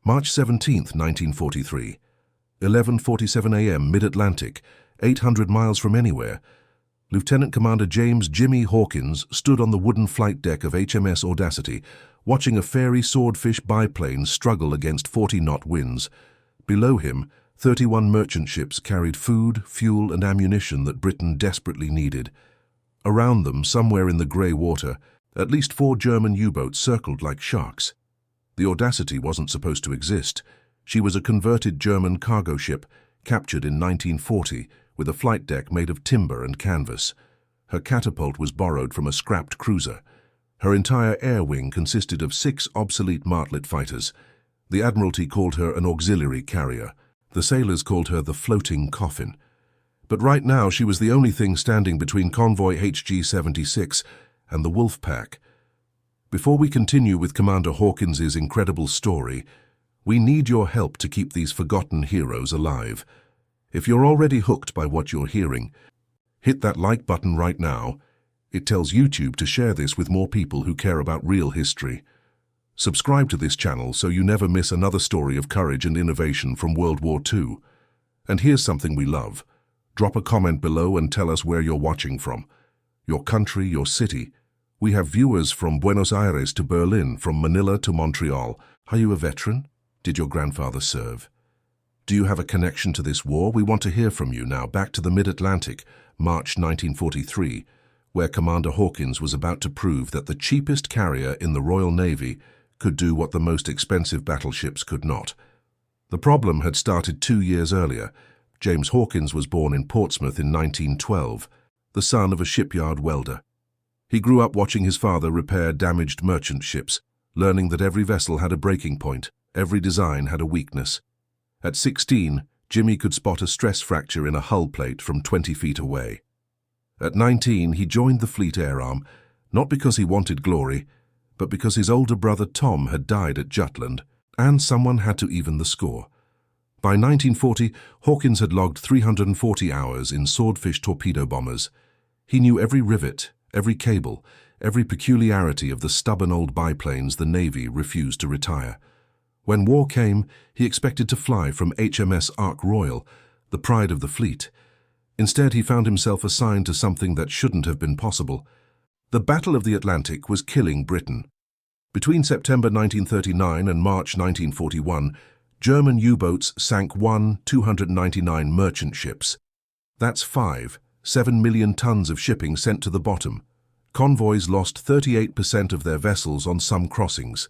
March 17, 1943. 11:47 a.m. Mid-Atlantic, 800 miles from anywhere. Lieutenant Commander James "Jimmy" Hawkins stood on the wooden flight deck of HMS Audacity, watching a fairy swordfish biplane struggle against 40-knot winds. Below him, 31 merchant ships carried food, fuel, and ammunition that Britain desperately needed. Around them, somewhere in the grey water, at least 4 German U-boats circled like sharks. The Audacity wasn't supposed to exist. She was a converted German cargo ship, captured in 1940, with a flight deck made of timber and canvas. Her catapult was borrowed from a scrapped cruiser. Her entire air wing consisted of 6 obsolete Martlet fighters. The Admiralty called her an auxiliary carrier. The sailors called her the floating coffin. But right now she was the only thing standing between convoy HG-76 and the Wolf Pack. Before we continue with Commander Hawkins's incredible story, we need your help to keep these forgotten heroes alive. If you're already hooked by what you're hearing, hit that like button right now. It tells YouTube to share this with more people who care about real history. Subscribe to this channel so you never miss another story of courage and innovation from World War II. And here's something we love. Drop a comment below and tell us where you're watching from. Your country, your city. We have viewers from Buenos Aires to Berlin, from Manila to Montreal. Are you a veteran? Did your grandfather serve? Do you have a connection to this war? We want to hear from you now. Back to the Mid-Atlantic, March 1943, where Commander Hawkins was about to prove that the cheapest carrier in the Royal Navy could do what the most expensive battleships could not. The problem had started 2 years earlier. James Hawkins was born in Portsmouth in 1912, the son of a shipyard welder. He grew up watching his father repair damaged merchant ships, learning that every vessel had a breaking point, every design had a weakness. At 16, Jimmy could spot a stress fracture in a hull plate from 20 feet away. At 19, he joined the Fleet Air Arm, not because he wanted glory, but because his older brother Tom had died at Jutland, and someone had to even the score. By 1940, Hawkins had logged 340 hours in Swordfish torpedo bombers. He knew every rivet, every cable, every peculiarity of the stubborn old biplanes the Navy refused to retire. When war came, he expected to fly from HMS Ark Royal, the pride of the fleet. Instead, he found himself assigned to something that shouldn't have been possible. The Battle of the Atlantic was killing Britain. Between September 1939 and March 1941, German U-boats sank 299 merchant ships. That's 7 million tons of shipping sent to the bottom. Convoys lost 38% of their vessels on some crossings.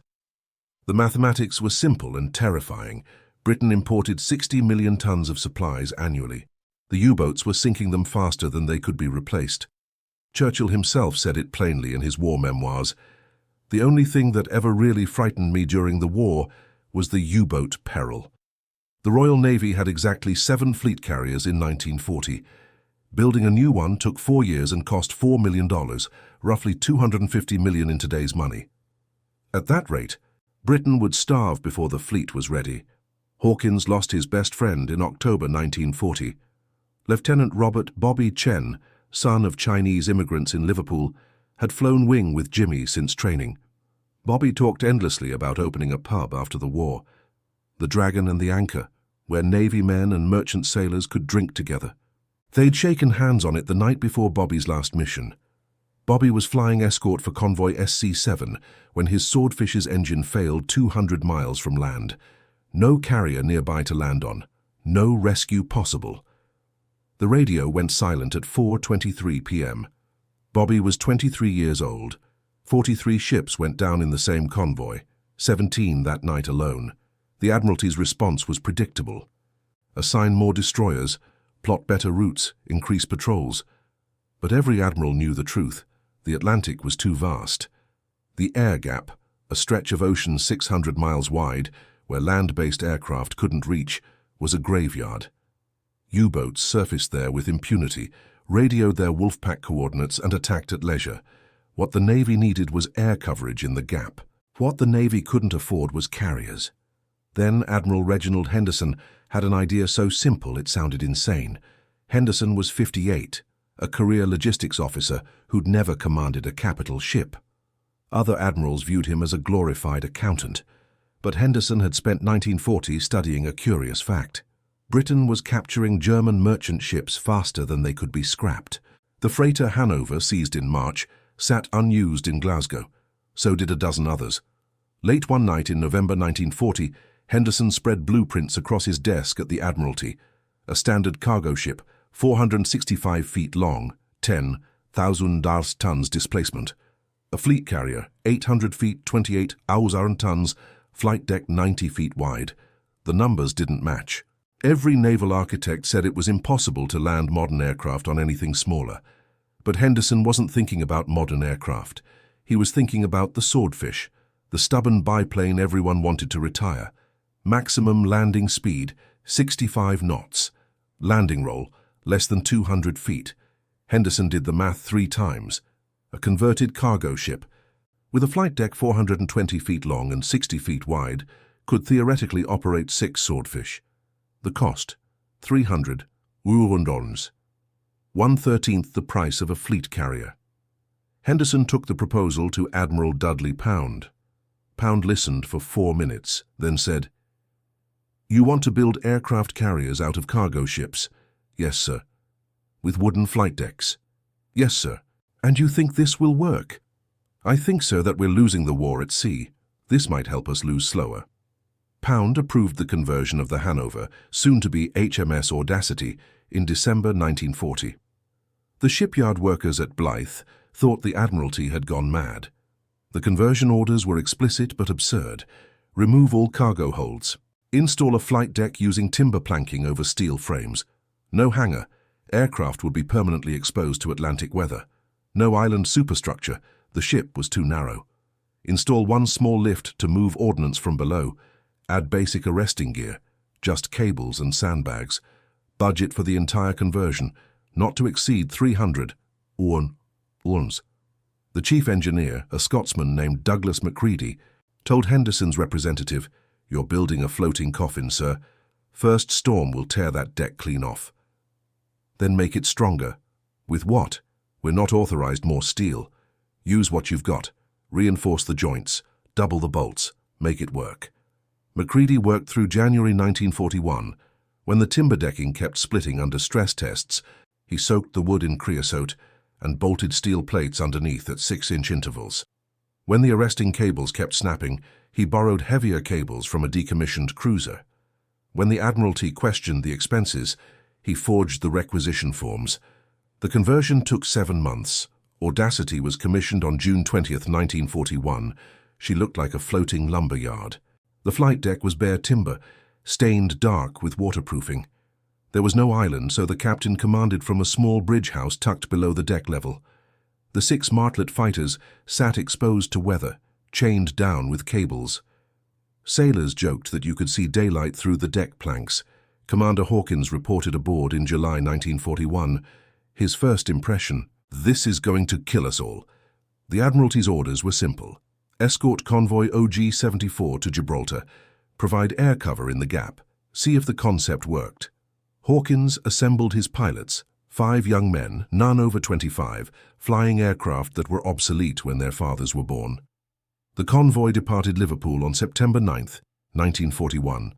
The mathematics were simple and terrifying. Britain imported 60 million tons of supplies annually. The U-boats were sinking them faster than they could be replaced. Churchill himself said it plainly in his war memoirs. The only thing that ever really frightened me during the war was the U-boat peril. The Royal Navy had exactly 7 fleet carriers in 1940. Building a new one took 4 years and cost $4 million, roughly $250 million in today's money. At that rate, Britain would starve before the fleet was ready. Hawkins lost his best friend in October 1940. Lieutenant Robert "Bobby" Chen, son of Chinese immigrants in Liverpool, had flown wing with Jimmy since training. Bobby talked endlessly about opening a pub after the war, the Dragon and the Anchor, where Navy men and merchant sailors could drink together. They'd shaken hands on it the night before Bobby's last mission. Bobby was flying escort for convoy SC-7 when his Swordfish's engine failed 200 miles from land. No carrier nearby to land on. No rescue possible. The radio went silent at 4:23 p.m. Bobby was 23 years old. 43 ships went down in the same convoy, 17 that night alone. The Admiralty's response was predictable. Assign more destroyers, plot better routes, increase patrols. But every admiral knew the truth. The Atlantic was too vast. The air gap, a stretch of ocean 600 miles wide, where land-based aircraft couldn't reach, was a graveyard. U-boats surfaced there with impunity, radioed their Wolfpack coordinates and attacked at leisure. What the Navy needed was air coverage in the gap. What the Navy couldn't afford was carriers. Then Admiral Reginald Henderson had an idea so simple it sounded insane. Henderson was 58, a career logistics officer who'd never commanded a capital ship. Other admirals viewed him as a glorified accountant. But Henderson had spent 1940 studying a curious fact. Britain was capturing German merchant ships faster than they could be scrapped. The freighter Hanover, seized in March, sat unused in Glasgow. So did a dozen others. Late one night in November 1940, Henderson spread blueprints across his desk at the Admiralty. A standard cargo ship, 465 feet long, 10,000 tons displacement. A fleet carrier, 800 feet, 28,000 tons, flight deck 90 feet wide. The numbers didn't match. Every naval architect said it was impossible to land modern aircraft on anything smaller. But Henderson wasn't thinking about modern aircraft. He was thinking about the Swordfish, the stubborn biplane everyone wanted to retire. Maximum landing speed, 65 knots. Landing roll, less than 200 feet. Henderson did the math 3 times. A converted cargo ship, with a flight deck 420 feet long and 60 feet wide, could theoretically operate 6 Swordfish. The cost, 300 €1, 1/13 the price of a fleet carrier. Henderson took the proposal to Admiral Dudley Pound. Pound listened for 4 minutes, then said, "You want to build aircraft carriers out of cargo ships?" "Yes, sir." "With wooden flight decks?" "Yes, sir." "And you think this will work?" "I think, sir, that we're losing the war at sea. This might help us lose slower." Pound approved the conversion of the Hanover, soon to be HMS Audacity, in December 1940. The shipyard workers at Blyth thought the Admiralty had gone mad. The conversion orders were explicit but absurd. Remove all cargo holds. Install a flight deck using timber planking over steel frames. No hangar. Aircraft would be permanently exposed to Atlantic weather. No island superstructure. The ship was too narrow. Install 1 small lift to move ordnance from below. Add basic arresting gear. Just cables and sandbags. Budget for the entire conversion, not to exceed 300 €1. The chief engineer, a Scotsman named Douglas Macready, told Henderson's representative, "You're building a floating coffin, sir. First storm will tear that deck clean off. Then make it stronger." "With what?" "We're not authorized more steel. Use what you've got. Reinforce the joints. Double the bolts. Make it work." Macready worked through January 1941. When the timber decking kept splitting under stress tests, he soaked the wood in creosote and bolted steel plates underneath at 6-inch intervals. When the arresting cables kept snapping, he borrowed heavier cables from a decommissioned cruiser. When the Admiralty questioned the expenses, he forged the requisition forms. The conversion took 7 months. Audacity was commissioned on June 20, 1941. She looked like a floating lumber yard. The flight deck was bare timber, stained dark with waterproofing. There was no island, so the captain commanded from a small bridge house tucked below the deck level. The 6 Martlet fighters sat exposed to weather, chained down with cables. Sailors joked that you could see daylight through the deck planks. Commander Hawkins reported aboard in July 1941. His first impression, "This is going to kill us all." The Admiralty's orders were simple. Escort convoy OG-74 to Gibraltar. Provide air cover in the gap. See if the concept worked. Hawkins assembled his pilots, 5 young men, none over 25, flying aircraft that were obsolete when their fathers were born. The convoy departed Liverpool on September 9, 1941.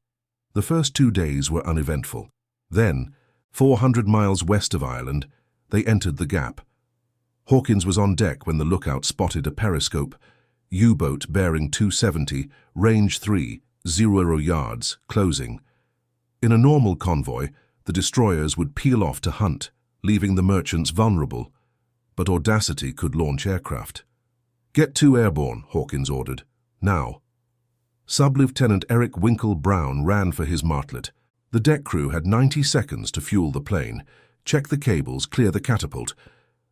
The first 2 days were uneventful. Then, 400 miles west of Ireland, they entered the gap. Hawkins was on deck when the lookout spotted a periscope. U-boat bearing 270, range 3, 0 yards, closing. In a normal convoy, the destroyers would peel off to hunt, leaving the merchants vulnerable. But Audacity could launch aircraft. "Get 2 airborne," Hawkins ordered. "Now." Sub-Lieutenant Eric Winkle Brown ran for his martlet. The deck crew had 90 seconds to fuel the plane, check the cables, clear the catapult.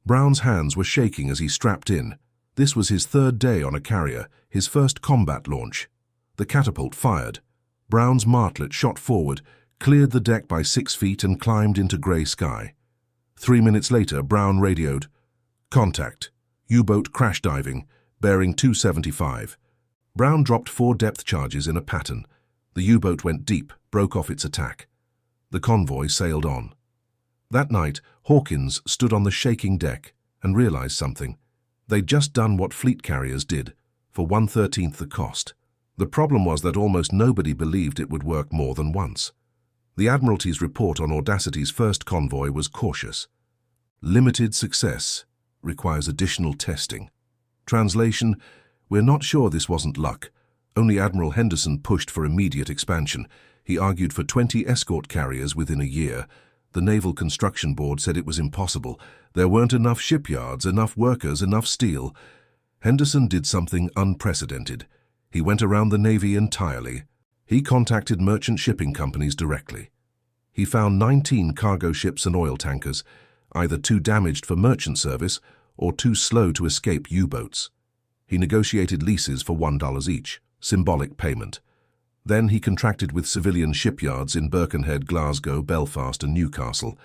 Brown's hands were shaking as he strapped in. This was his 3rd day on a carrier, his first combat launch. The catapult fired. Brown's martlet shot forward, cleared the deck by 6 feet and climbed into grey sky. 3 minutes later, Brown radioed, "Contact. U-boat crash diving, bearing 275. Brown dropped 4 depth charges in a pattern. The U-boat went deep, broke off its attack. The convoy sailed on. That night, Hawkins stood on the shaking deck and realized something. They'd just done what fleet carriers did, for 1/13 the cost. The problem was that almost nobody believed it would work more than once. The Admiralty's report on Audacity's first convoy was cautious. Limited success requires additional testing. Translation: we're not sure this wasn't luck. Only Admiral Henderson pushed for immediate expansion. He argued for 20 escort carriers within a year. The Naval Construction Board said it was impossible. There weren't enough shipyards, enough workers, enough steel. Henderson did something unprecedented. He went around the Navy entirely. He contacted merchant shipping companies directly. He found 19 cargo ships and oil tankers, either too damaged for merchant service or too slow to escape U-boats. He negotiated leases for $1 each, symbolic payment. Then he contracted with civilian shipyards in Birkenhead, Glasgow, Belfast and Newcastle.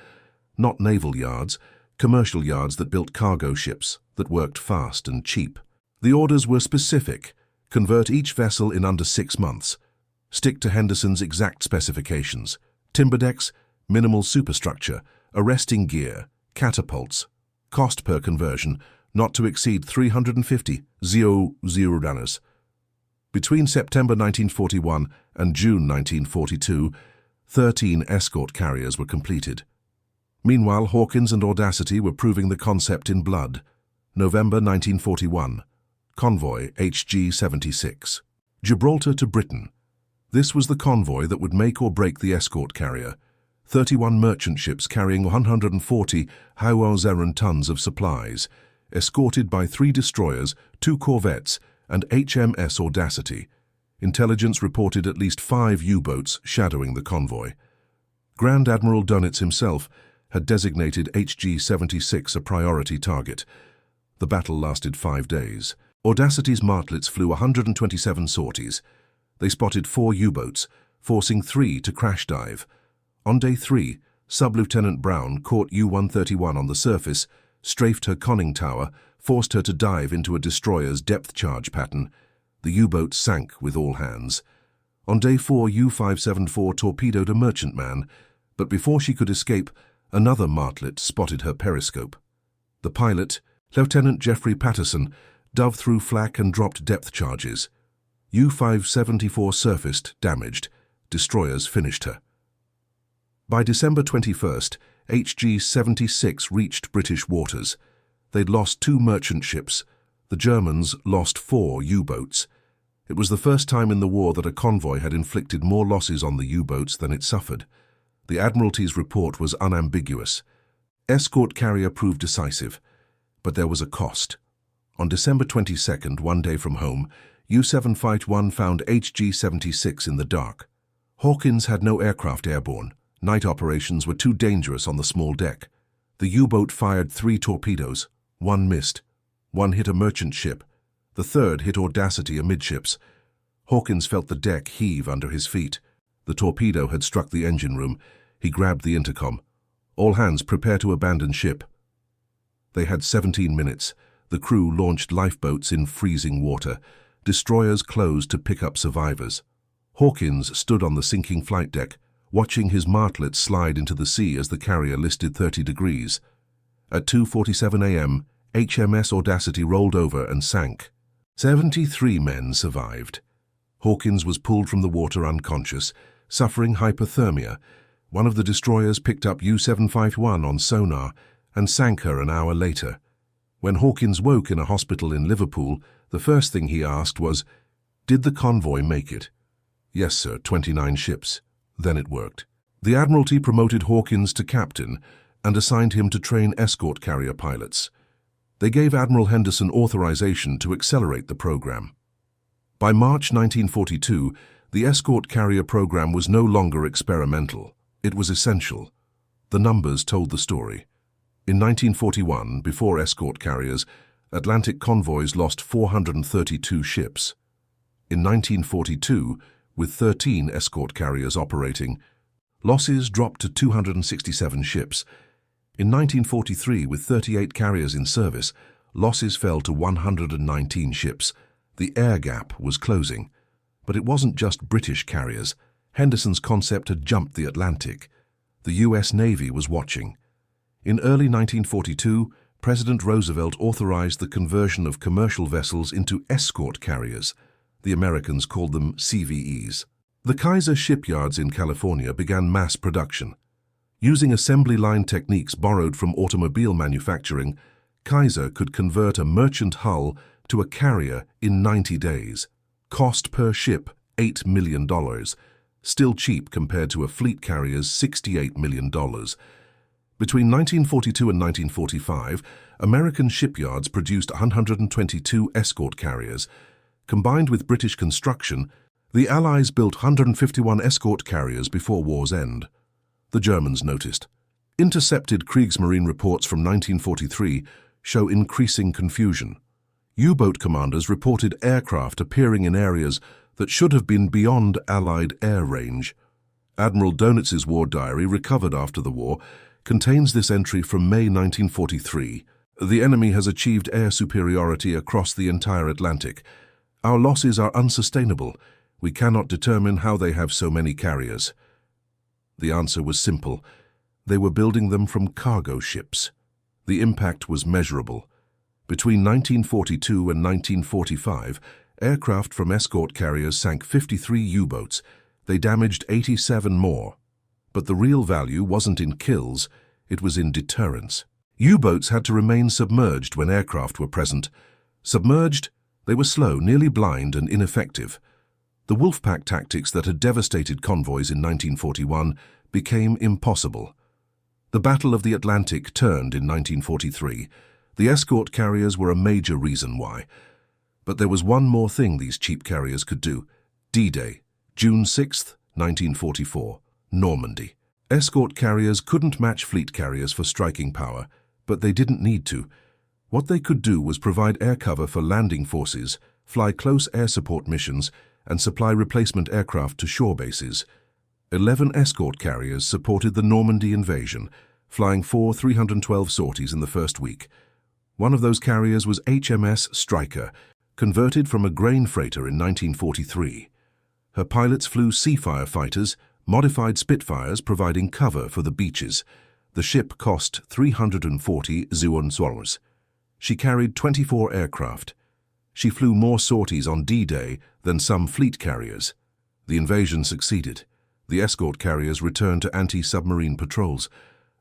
Not naval yards, commercial yards that built cargo ships that worked fast and cheap. The orders were specific: convert each vessel in under 6 months. Stick to Henderson's exact specifications: timber decks, minimal superstructure, arresting gear, catapults. Cost per conversion not to exceed $350,000. Between September 1941 and June 1942, 13 escort carriers were completed. Meanwhile, Hawkins and Audacity were proving the concept in blood. November 1941. Convoy HG-76. Gibraltar to Britain. This was the convoy that would make or break the escort carrier. 31 merchant ships carrying 140 high-errand tons of supplies, escorted by 3 destroyers, 2 corvettes, and HMS Audacity. Intelligence reported at least 5 U-boats shadowing the convoy. Grand Admiral Dönitz himself had designated HG-76 a priority target. The battle lasted 5 days. Audacity's martlets flew 127 sorties. They spotted 4 U-boats, forcing 3 to crash dive. On day 3, Sub-Lieutenant Brown caught U-131 on the surface, strafed her conning tower, forced her to dive into a destroyer's depth charge pattern. The U-boat sank with all hands. On day 4, U-574 torpedoed a merchantman, but before she could escape, another martlet spotted her periscope. The pilot, Lieutenant Geoffrey Patterson, dove through flak and dropped depth charges. U-574 surfaced, damaged. Destroyers finished her. By December 21st, HG-76 reached British waters. They'd lost 2 merchant ships. The Germans lost 4 U-boats. It was the first time in the war that a convoy had inflicted more losses on the U-boats than it suffered. The Admiralty's report was unambiguous. Escort carrier proved decisive, but there was a cost. On December 22nd, 1 day from home, U-751 found HG-76 in the dark. Hawkins had no aircraft airborne. Night operations were too dangerous on the small deck. The U-boat fired 3 torpedoes. 1 missed. 1 hit a merchant ship. The 3rd hit Audacity amidships. Hawkins felt the deck heave under his feet. The torpedo had struck the engine room. He grabbed the intercom. All hands prepare to abandon ship. They had 17 minutes. The crew launched lifeboats in freezing water. Destroyers closed to pick up survivors. Hawkins stood on the sinking flight deck, watching his martlets slide into the sea as the carrier listed 30 degrees. At 2:47 a.m., HMS Audacity rolled over and sank. 73 men survived. Hawkins was pulled from the water unconscious, suffering hypothermia. One of the destroyers picked up U-751 on sonar and sank her an hour later. When Hawkins woke in a hospital in Liverpool, the first thing he asked was, "Did the convoy make it?" "Yes, sir, 29 ships." Then it worked. The Admiralty promoted Hawkins to captain and assigned him to train escort carrier pilots. They gave Admiral Henderson authorization to accelerate the program. By March 1942, the escort carrier program was no longer experimental. It was essential. The numbers told the story. In 1941, before escort carriers, Atlantic convoys lost 432 ships. In 1942, with 13 escort carriers operating, losses dropped to 267 ships. In 1943, with 38 carriers in service, losses fell to 119 ships. The air gap was closing. But it wasn't just British carriers. Henderson's concept had jumped the Atlantic. The U.S. Navy was watching. In early 1942, President Roosevelt authorized the conversion of commercial vessels into escort carriers. The Americans called them CVEs. The Kaiser shipyards in California began mass production. Using assembly line techniques borrowed from automobile manufacturing, Kaiser could convert a merchant hull to a carrier in 90 days. Cost per ship, $8 million. Still cheap compared to a fleet carrier's $68 million. Between 1942 and 1945, American shipyards produced 122 escort carriers. Combined with British construction, the Allies built 151 escort carriers before war's end. The Germans noticed. Intercepted Kriegsmarine reports from 1943 show increasing confusion. U-boat commanders reported aircraft appearing in areas that should have been beyond Allied air range. Admiral Donitz's war diary, recovered after the war, contains this entry from May 1943. The enemy has achieved air superiority across the entire Atlantic. Our losses are unsustainable. We cannot determine how they have so many carriers. The answer was simple. They were building them from cargo ships. The impact was measurable. Between 1942 and 1945, aircraft from escort carriers sank 53 U-boats. They damaged 87 more. But the real value wasn't in kills, it was in deterrence. U-boats had to remain submerged when aircraft were present. Submerged, they were slow, nearly blind, and ineffective. The Wolfpack tactics that had devastated convoys in 1941 became impossible. The Battle of the Atlantic turned in 1943. The escort carriers were a major reason why. But there was one more thing these cheap carriers could do. D-Day, June 6, 1944, Normandy. Escort carriers couldn't match fleet carriers for striking power, but they didn't need to. What they could do was provide air cover for landing forces, fly close air support missions, and supply replacement aircraft to shore bases. 11 escort carriers supported the Normandy invasion, flying 4 312 sorties in the first week. One of those carriers was HMS Stryker, converted from a grain freighter in 1943. Her pilots flew Seafire fighters, modified Spitfires providing cover for the beaches. The ship cost 340 Zeunswallows. She carried 24 aircraft. She flew more sorties on D-Day than some fleet carriers. The invasion succeeded. The escort carriers returned to anti-submarine patrols.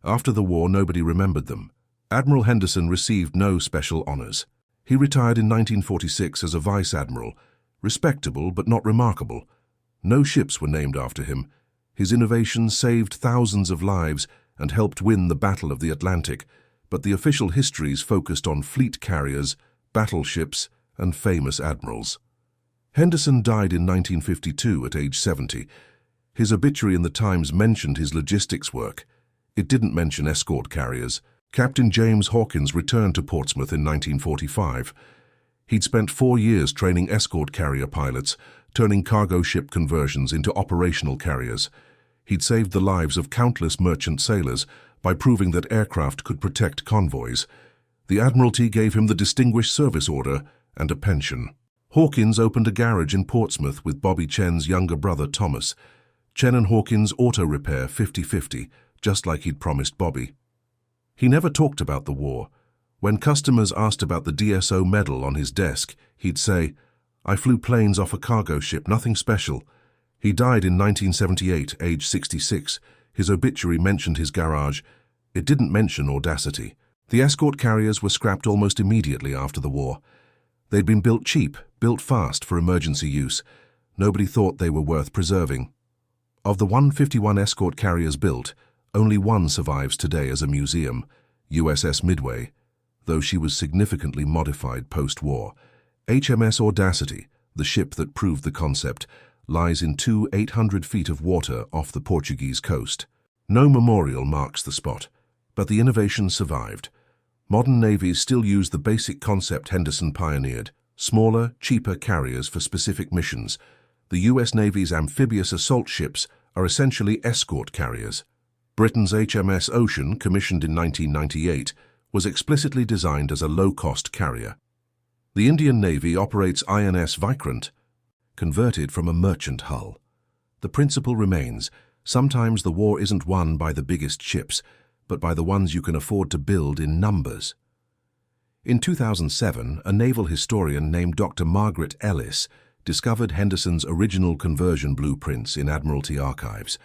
After the war, nobody remembered them. Admiral Henderson received no special honors. He retired in 1946 as a vice admiral, respectable but not remarkable. No ships were named after him. His innovations saved thousands of lives and helped win the Battle of the Atlantic, but the official histories focused on fleet carriers, battleships, and famous admirals. Henderson died in 1952 at age 70. His obituary in the Times mentioned his logistics work. It didn't mention escort carriers. Captain James Hawkins returned to Portsmouth in 1945. He'd spent 4 years training escort carrier pilots, turning cargo ship conversions into operational carriers. He'd saved the lives of countless merchant sailors by proving that aircraft could protect convoys. The Admiralty gave him the Distinguished Service Order and a pension. Hawkins opened a garage in Portsmouth with Bobby Chen's younger brother Thomas. Chen and Hawkins auto repair 50-50, just like he'd promised Bobby. He never talked about the war. When customers asked about the DSO medal on his desk, he'd say, "I flew planes off a cargo ship, nothing special." He died in 1978, age 66. His obituary mentioned his garage. It didn't mention Audacity. The escort carriers were scrapped almost immediately after the war. They'd been built cheap, built fast for emergency use. Nobody thought they were worth preserving. Of the 151 escort carriers built, only one survives today as a museum, USS Midway, though she was significantly modified post-war. HMS Audacity, the ship that proved the concept, lies in 800 feet of water off the Portuguese coast. No memorial marks the spot, but the innovation survived. Modern navies still use the basic concept Henderson pioneered: smaller, cheaper carriers for specific missions. The US Navy's amphibious assault ships are essentially escort carriers. Britain's HMS Ocean, commissioned in 1998, was explicitly designed as a low-cost carrier. The Indian Navy operates INS Vikrant, converted from a merchant hull. The principle remains: sometimes the war isn't won by the biggest ships, but by the ones you can afford to build in numbers. In 2007, a naval historian named Dr. Margaret Ellis discovered Henderson's original conversion blueprints in Admiralty archives.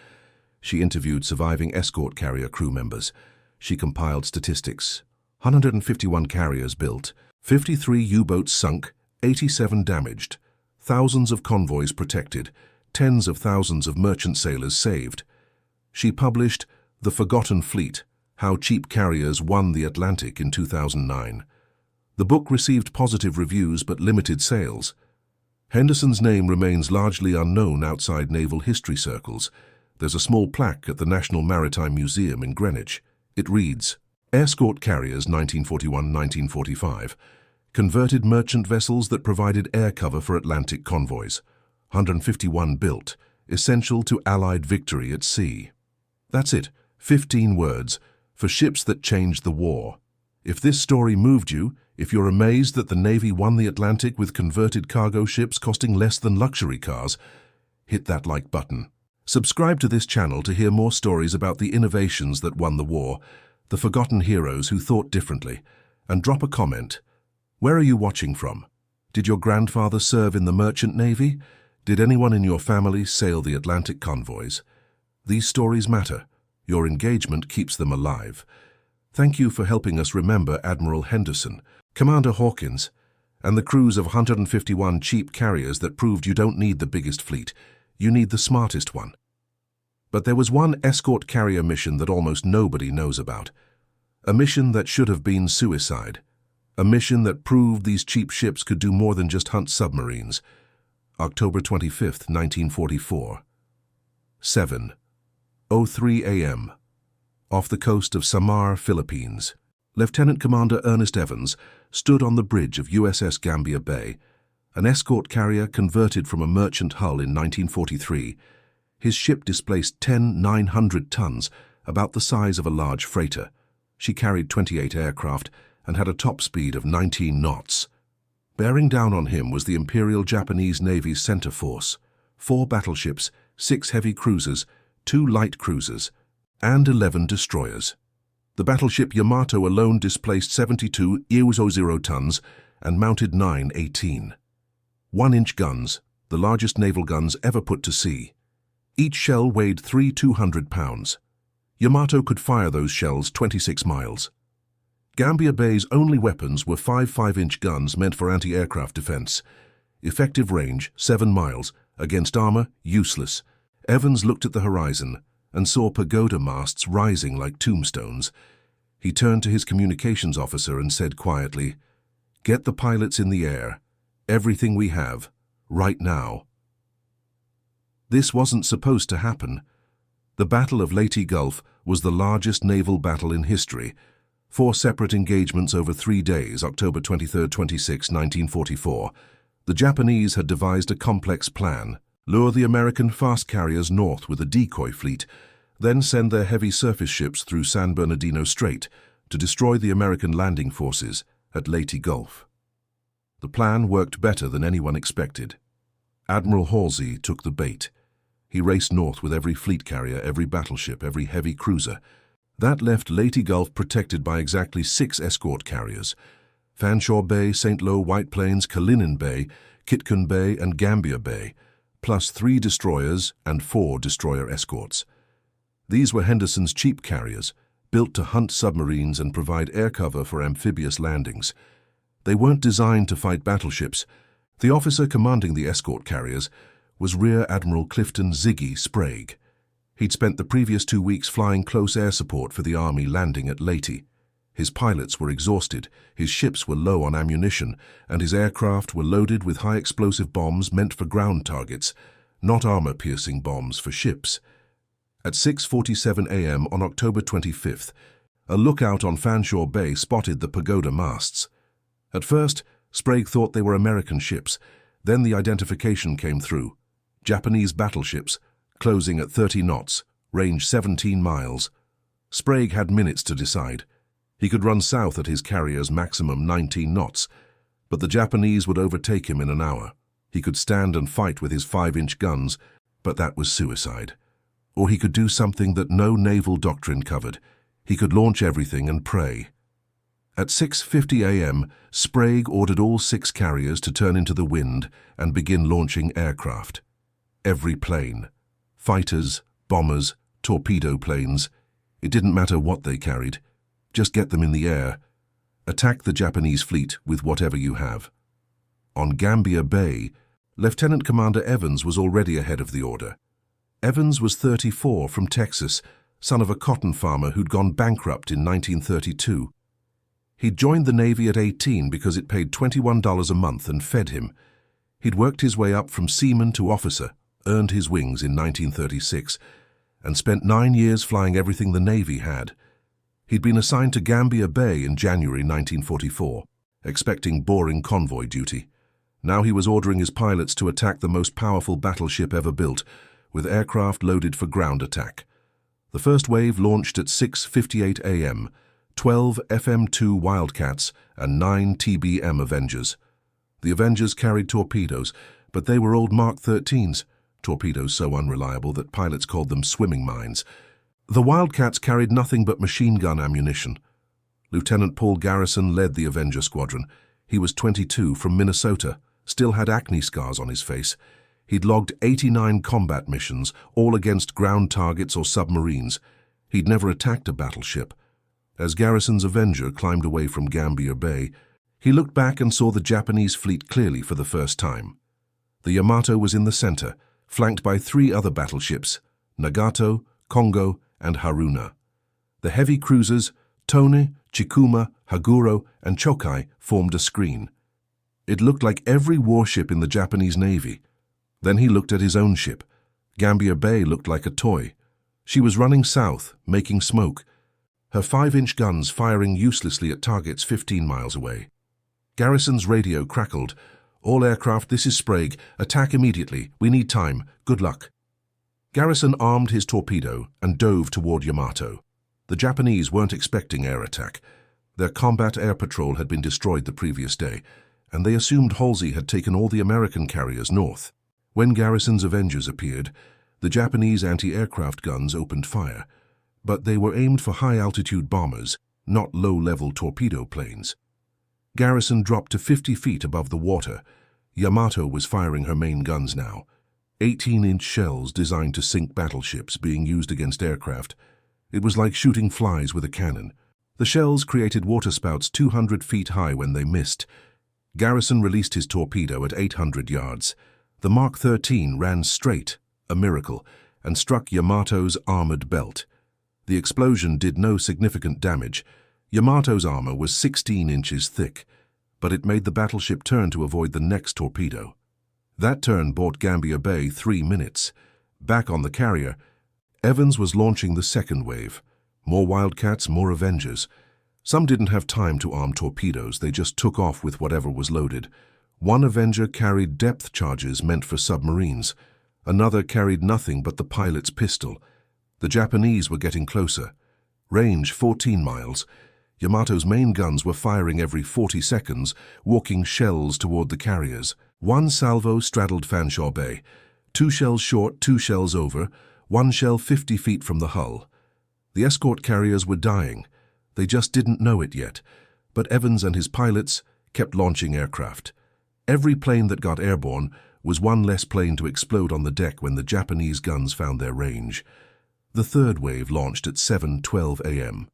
She interviewed surviving escort carrier crew members. She compiled statistics. 151 carriers built, 53 U-boats sunk, 87 damaged, thousands of convoys protected, tens of thousands of merchant sailors saved. She published The Forgotten Fleet: How Cheap Carriers Won the Atlantic in 2009. The book received positive reviews but limited sales. Henderson's name remains largely unknown outside naval history circles. There's a small plaque at the National Maritime Museum in Greenwich. It reads, Escort carriers 1941-1945, converted merchant vessels that provided air cover for Atlantic convoys. 151 built, essential to Allied victory at sea. That's it, 15 words, for ships that changed the war. If this story moved you, if you're amazed that the Navy won the Atlantic with converted cargo ships costing less than luxury cars, hit that like button. Subscribe to this channel to hear more stories about the innovations that won the war, the forgotten heroes who thought differently, and drop a comment. Where are you watching from? Did your grandfather serve in the merchant navy? Did anyone in your family sail the Atlantic convoys? These stories matter. Your engagement keeps them alive. Thank you for helping us remember Admiral Henderson, Commander Hawkins, and the crews of 151 cheap carriers that proved you don't need the biggest fleet, you need the smartest one. But there was one escort carrier mission that almost nobody knows about. A mission that should have been suicide. A mission that proved these cheap ships could do more than just hunt submarines. October 25, 1944. 7:03 a.m. Off the coast of Samar, Philippines, Lieutenant Commander Ernest Evans stood on the bridge of USS Gambia Bay, an escort carrier converted from a merchant hull in 1943. His ship displaced 10 900 tons, about the size of a large freighter. She carried 28 aircraft and had a top speed of 19 knots. Bearing down on him was the Imperial Japanese Navy's center force, 4 battleships, 6 heavy cruisers, 2 light cruisers, and 11 destroyers. The battleship Yamato alone displaced 72 0 tons and mounted 9 18 1-inch guns, the largest naval guns ever put to sea. Each shell weighed 3 200 pounds. Yamato could fire those shells 26 miles. Gambia Bay's only weapons were 5 5-inch guns meant for anti-aircraft defense. Effective range, 7 miles. Against armor, useless. Evans looked at the horizon and saw pagoda masts rising like tombstones. He turned to his communications officer and said quietly, "Get the pilots in the air. Everything we have, right now." This wasn't supposed to happen. The Battle of Leyte Gulf was the largest naval battle in history. 4 separate engagements over 3 days, October 23-26, 1944. The Japanese had devised a complex plan: lure the American fast carriers north with a decoy fleet, then send their heavy surface ships through San Bernardino Strait to destroy the American landing forces at Leyte Gulf. The plan worked better than anyone expected. Admiral Halsey took the bait. He raced north with every fleet carrier, every battleship, every heavy cruiser. That left Leyte Gulf protected by exactly 6 escort carriers: Fanshawe Bay, St. Lo, White Plains, Kalinin Bay, Kitcon Bay, and Gambia Bay, plus 3 destroyers and 4 destroyer escorts. These were Henderson's cheap carriers, built to hunt submarines and provide air cover for amphibious landings. They weren't designed to fight battleships. The officer commanding the escort carriers was Rear Admiral Clifton "Ziggy" Sprague. He'd spent the previous 2 weeks flying close air support for the Army landing at Leyte. His pilots were exhausted, his ships were low on ammunition, and his aircraft were loaded with high-explosive bombs meant for ground targets, not armor-piercing bombs for ships. At 6:47 a.m. on October 25th, a lookout on Fanshawe Bay spotted the pagoda masts. At first, Sprague thought they were American ships. Then the identification came through. Japanese battleships, closing at 30 knots, range 17 miles. Sprague had minutes to decide. He could run south at his carrier's maximum 19 knots, but the Japanese would overtake him in an hour. He could stand and fight with his 5-inch guns, but that was suicide. Or he could do something that no naval doctrine covered. He could launch everything and pray. At 6:50 a.m., Sprague ordered all 6 carriers to turn into the wind and begin launching aircraft. Every plane. Fighters, bombers, torpedo planes. It didn't matter what they carried. Just get them in the air. Attack the Japanese fleet with whatever you have. On Gambier Bay, Lieutenant Commander Evans was already ahead of the order. Evans was 34, from Texas, son of a cotton farmer who'd gone bankrupt in 1932. He'd joined the Navy at 18 because it paid $21 a month and fed him. He'd worked his way up from seaman to officer, earned his wings in 1936, and spent 9 years flying everything the Navy had. He'd been assigned to Gambier Bay in January 1944, expecting boring convoy duty. Now he was ordering his pilots to attack the most powerful battleship ever built, with aircraft loaded for ground attack. The first wave launched at 6:58 a.m., 12 FM-2 Wildcats and 9 TBM Avengers. The Avengers carried torpedoes, but they were old Mark 13s, torpedoes so unreliable that pilots called them swimming mines. The Wildcats carried nothing but machine gun ammunition. Lieutenant Paul Garrison led the Avenger squadron. He was 22, from Minnesota, still had acne scars on his face. He'd logged 89 combat missions, all against ground targets or submarines. He'd never attacked a battleship. As Garrison's Avenger climbed away from Gambier Bay, he looked back and saw the Japanese fleet clearly for the first time. The Yamato was in the center, flanked by 3 other battleships, Nagato, Kongo, and Haruna. The heavy cruisers, Tone, Chikuma, Haguro, and Chokai, formed a screen. It looked like every warship in the Japanese Navy. Then he looked at his own ship. Gambier Bay looked like a toy. She was running south, making smoke, her 5-inch guns firing uselessly at targets 15 miles away. Garrison's radio crackled. "All aircraft, this is Sprague. Attack immediately. We need time. Good luck." Garrison armed his torpedo and dove toward Yamato. The Japanese weren't expecting air attack. Their combat air patrol had been destroyed the previous day, and they assumed Halsey had taken all the American carriers north. When Garrison's Avengers appeared, the Japanese anti-aircraft guns opened fire, but they were aimed for high-altitude bombers, not low-level torpedo planes. Garrison dropped to 50 feet above the water. Yamato was firing her main guns now, 18-inch shells designed to sink battleships being used against aircraft. It was like shooting flies with a cannon. The shells created waterspouts 200 feet high when they missed. Garrison released his torpedo at 800 yards. The Mark 13 ran straight, a miracle, and struck Yamato's armored belt. The explosion did no significant damage. Yamato's armor was 16 inches thick, but it made the battleship turn to avoid the next torpedo. That turn bought Gambier Bay 3 minutes. Back on the carrier, Evans was launching the second wave. More Wildcats, more Avengers. Some didn't have time to arm torpedoes, they just took off with whatever was loaded. One Avenger carried depth charges meant for submarines. Another carried nothing but the pilot's pistol. The Japanese were getting closer. Range 14 miles. Yamato's main guns were firing every 40 seconds, walking shells toward the carriers. One salvo straddled Fanshawe Bay. 2 shells short, 2 shells over, 1 shell 50 feet from the hull. The escort carriers were dying. They just didn't know it yet, but Evans and his pilots kept launching aircraft. Every plane that got airborne was one less plane to explode on the deck when the Japanese guns found their range. The third wave launched at 7:12 a.m.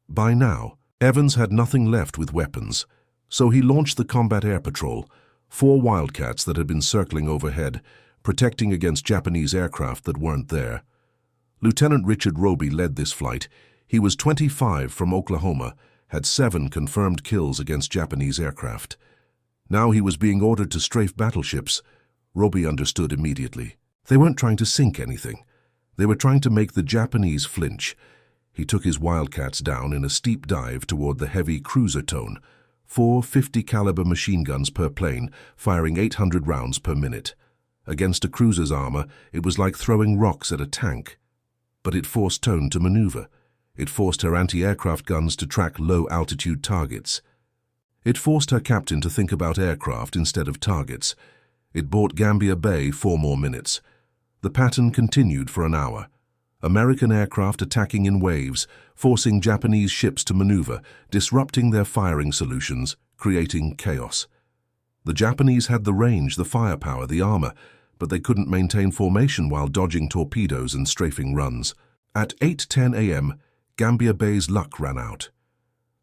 By now, Evans had nothing left with weapons, so he launched the combat air patrol, 4 Wildcats that had been circling overhead, protecting against Japanese aircraft that weren't there. Lieutenant Richard Roby led this flight. He was 25, from Oklahoma, had 7 confirmed kills against Japanese aircraft. Now he was being ordered to strafe battleships. Roby understood immediately. They weren't trying to sink anything. They were trying to make the Japanese flinch. He took his Wildcats down in a steep dive toward the heavy cruiser Tone, 4 50-caliber machine guns per plane, firing 800 rounds per minute. Against a cruiser's armor, it was like throwing rocks at a tank. But it forced Tone to maneuver. It forced her anti-aircraft guns to track low-altitude targets. It forced her captain to think about aircraft instead of targets. It bought Gambier Bay 4 more minutes. The pattern continued for an hour. American aircraft attacking in waves, forcing Japanese ships to maneuver, disrupting their firing solutions, creating chaos. The Japanese had the range, the firepower, the armor, but they couldn't maintain formation while dodging torpedoes and strafing runs. At 8:10 a.m., Gambier Bay's luck ran out.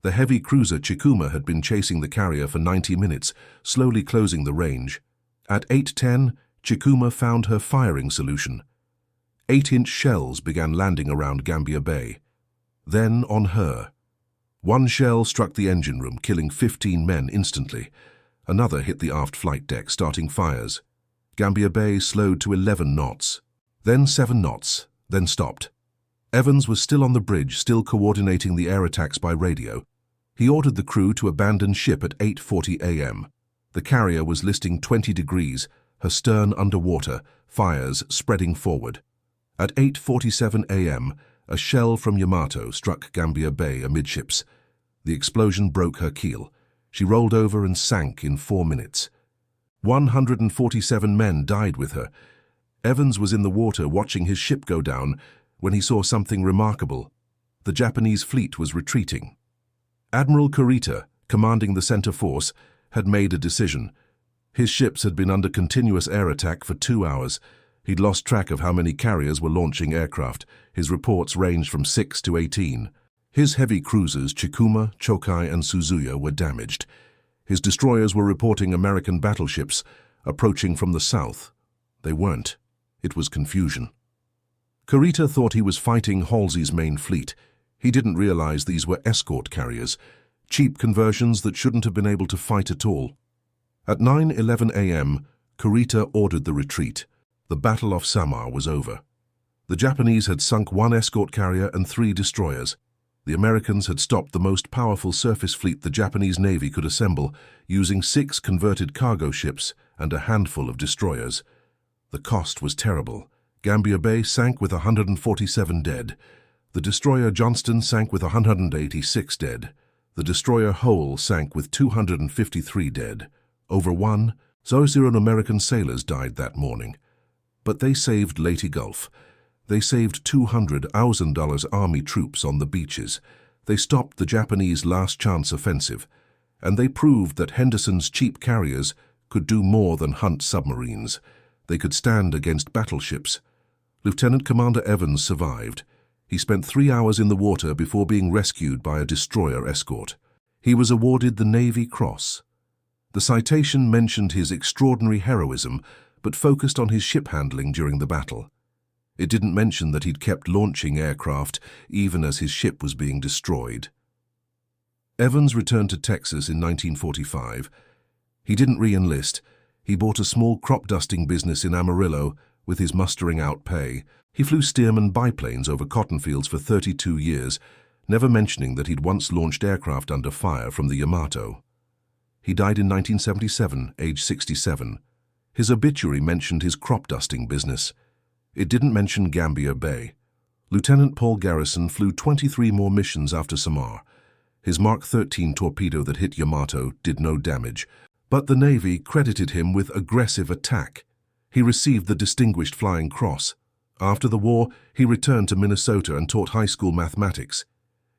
The heavy cruiser Chikuma had been chasing the carrier for 90 minutes, slowly closing the range. At 8:10, Chikuma found her firing solution. 8-inch shells began landing around Gambier Bay. Then on her. One shell struck the engine room, killing 15 men instantly. Another hit the aft flight deck, starting fires. Gambier Bay slowed to 11 knots, then 7 knots, then stopped. Evans was still on the bridge, still coordinating the air attacks by radio. He ordered the crew to abandon ship at 8:40 a.m. The carrier was listing 20 degrees, her stern underwater, fires spreading forward. At 8:47 a.m., a shell from Yamato struck Gambier Bay amidships. The explosion broke her keel. She rolled over and sank in 4 minutes. 147 men died with her. Evans was in the water watching his ship go down when he saw something remarkable. The Japanese fleet was retreating. Admiral Kurita, commanding the center force, had made a decision. His ships had been under continuous air attack for 2 hours. He'd lost track of how many carriers were launching aircraft. His reports ranged from 6 to 18. His heavy cruisers, Chikuma, Chokai, and Suzuya, were damaged. His destroyers were reporting American battleships approaching from the south. They weren't. It was confusion. Kurita thought he was fighting Halsey's main fleet. He didn't realize these were escort carriers, cheap conversions that shouldn't have been able to fight at all. At 9:11 a.m., Kurita ordered the retreat. The Battle of Samar was over. The Japanese had sunk 1 escort carrier and 3 destroyers. The Americans had stopped the most powerful surface fleet the Japanese Navy could assemble, using 6 converted cargo ships and a handful of destroyers. The cost was terrible. Gambier Bay sank with 147 dead. The destroyer Johnston sank with 186 dead. The destroyer Hole sank with 253 dead. Over 1,000 American sailors died that morning. But they saved Leyte Gulf. They saved $200,000 Army troops on the beaches. They stopped the Japanese last-chance offensive. And they proved that Henderson's cheap carriers could do more than hunt submarines. They could stand against battleships. Lieutenant Commander Evans survived. He spent 3 hours in the water before being rescued by a destroyer escort. He was awarded the Navy Cross. The citation mentioned his extraordinary heroism, but focused on his ship handling during the battle. It didn't mention that he'd kept launching aircraft even as his ship was being destroyed. Evans returned to Texas in 1945. He didn't re-enlist. He bought a small crop dusting business in Amarillo with his mustering out pay. He flew Stearman biplanes over cotton fields for 32 years, never mentioning that he'd once launched aircraft under fire from the Yamato. He died in 1977, age 67. His obituary mentioned his crop dusting business. It didn't mention Gambier Bay. Lieutenant Paul Garrison flew 23 more missions after Samar. His Mark 13 torpedo that hit Yamato did no damage, but the Navy credited him with aggressive attack. He received the Distinguished Flying Cross. After the war, he returned to Minnesota and taught high school mathematics.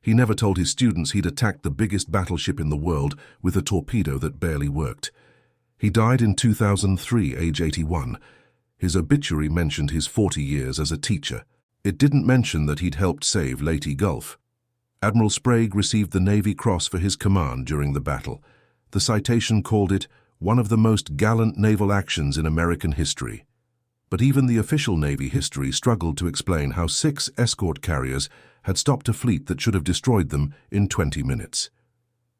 He never told his students he'd attacked the biggest battleship in the world with a torpedo that barely worked. He died in 2003, age 81. His obituary mentioned his 40 years as a teacher. It didn't mention that he'd helped save Leyte Gulf. Admiral Sprague received the Navy Cross for his command during the battle. The citation called it one of the most gallant naval actions in American history. But even the official Navy history struggled to explain how 6 escort carriers had stopped a fleet that should have destroyed them in 20 minutes.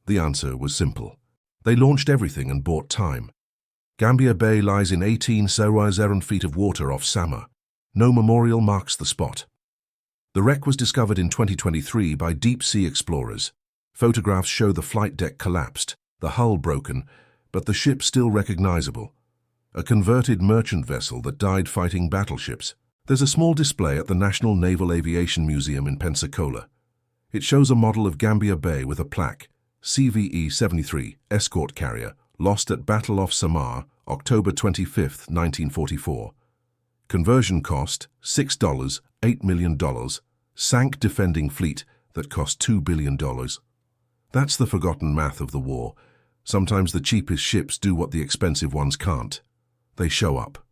The answer was simple. They launched everything and bought time. Gambier Bay lies in 18,000 feet of water off Samar. No memorial marks the spot. The wreck was discovered in 2023 by deep-sea explorers. Photographs show the flight deck collapsed, the hull broken, but the ship still recognizable. A converted merchant vessel that died fighting battleships. There's a small display at the National Naval Aviation Museum in Pensacola. It shows a model of Gambier Bay with a plaque, CVE-73, escort carrier, lost at Battle off Samar, October 25, 1944. Conversion cost, $6, $8 million. Sank defending fleet that cost $2 billion. That's the forgotten math of the war. Sometimes the cheapest ships do what the expensive ones can't. They show up.